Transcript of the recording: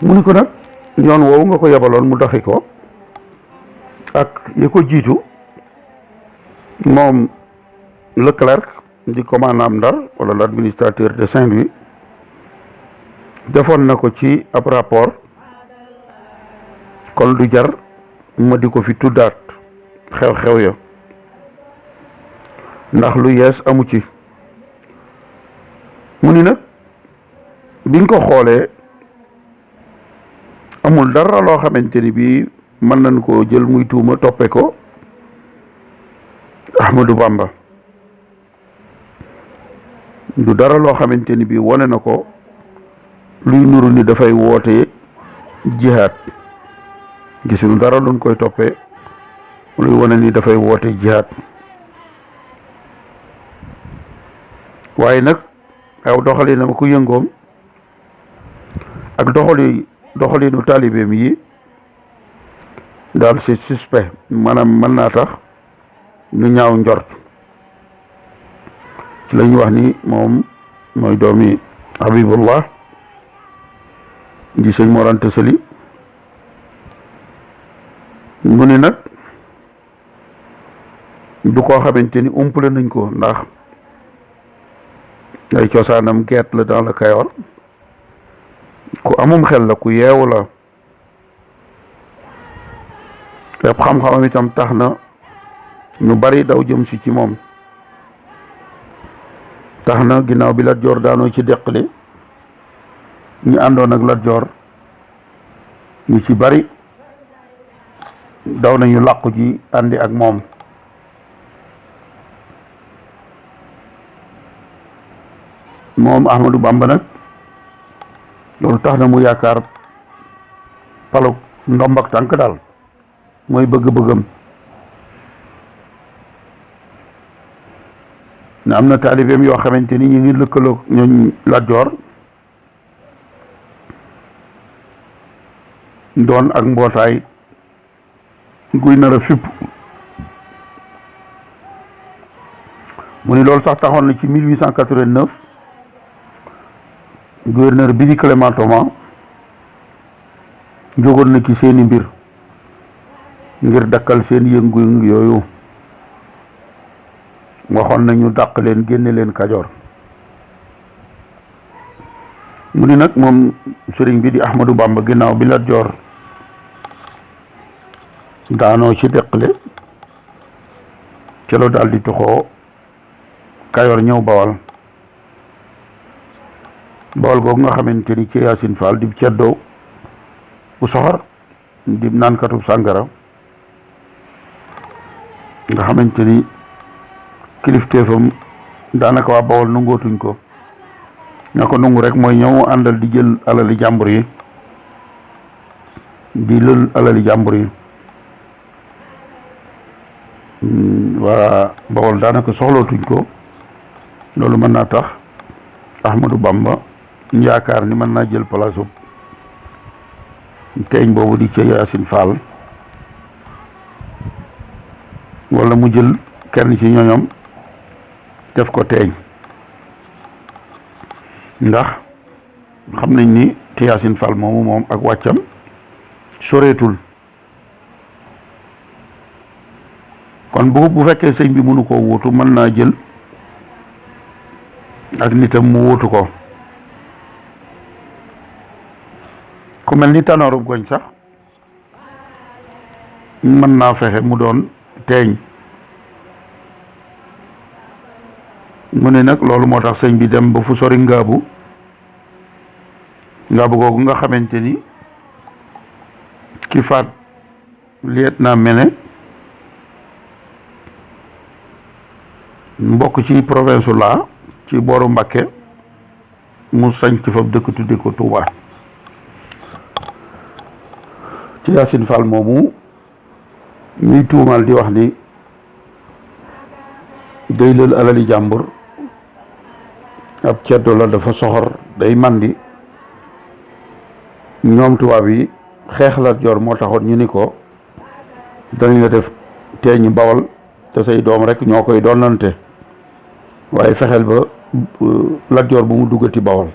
mu ni ko nag yoon woowu nga ko yebaloon mu doxi ko ak yi ko jiitu moom Leclerc di commandant Ndar wala l'administrateur de Saint-Louis defoon na ko ci ab rapport kon du jar ma di ko fi tuddaat xew-xew ya ndax lu yees amu ci mu ni nag biñ ko xoolee amul dara loo xamante ni bii mën nañ koo jël muy tuuma toppe ko Ahmadou Bamba du dara loo xamante ni bii wane na ko luy nuru ni dafay woote jihaad gisuñu dara luñ koy toppee luy wane ni dafay woote jihaad waaye nag aw doxalinam ku yëngoom ak doxalinu taalibeem yi daal c'est suspect maanaam mën naa tax ñu ñaaw njort ci la ñu wax ni moom mooy doomi Habibullah di sëñ Mor Anta Sali mu ni nag du koo xamante ni umpale nañ ko ndax ay cosaanam geet la dans le Kayor ku amum xel la ku yeewu la lépp xam-xamam itam tax na ñu bari daw jëm si ci moom tax na ginnaaw bi Lat Joor daanoo ci deqali ñi àndoon ak Lat Joor ñu ci bari daw nañu làqu ji àndi ak moom Ahmadou Bamba nag loolu tax na mu yaakaar palu ndomb ak tànk daal mooy bëgg-bëggam ne am na taalibeem yoo xamante ni ñu ngi lëkkaloog ñooñ Lat Joor doon ak mbootaay guy nar a fipp mu ni loolu sax taxoon na ci 1889 gouverneur bi di Clément Thomas jógoon na ci seeni mbir ngir dakkal seen yëngu yooyu waxoon nañu dàq leen génne leen Kajoor mu ni nag moom sëriñ bi di Ahmadou Bamba ginnaaw bi Lat Joor daanoo ci deqale ca la daal di toxoo Kajoor ñëw Bawal googu nga xamante ni ci Yaasin Faal di ceddoo bu soxor di naankatub sàngara nga xamante ni kilifteefam daanaka waa Bawol nangootuñ ko ña ko nangu rek mooy ñëw àndal di jël alali jàmbur yi di lël alali jàmbur yi waa Bawol daanaka soxlootuñ ko loolu mën naa tax Ahmadou Bamba yaakaar ni mën naa jël place teeñ boobu di ca Yaasin Faal wala mu jël kenn ci ñoñom def ko teeñ ndax xam nañ ni te Yaasin Faal moomu moom ak wàccam soreetul kon bu fekkee sëñ bi mënu koo wuutu mën naa jël ak nitam mu wuutu ko ku mel ni Tanoorub Goñ sax mën naa fexe mu doon teeñ mu ne nag loolu moo tax sëñ bi dem ba fu sori ngaabu googu nga xamante ni ki faat lieutenant Mene mbokk ci province la ci booru Mbakke mu sañ ci fa dëkk tudde ko Touba ci Yaasin Fall moomu ñuy tuumal di wax ni day lël alali jàmbur ab ceddo la dafa soxor day mandi ñoom tubaab yi xeex Lat Joor moo taxoon ñu ni ko dañ la def teeñu Bawol te say doom rek ñoo koy doonante waaye fexeel ba Lat Joor bu mu duggati Bawol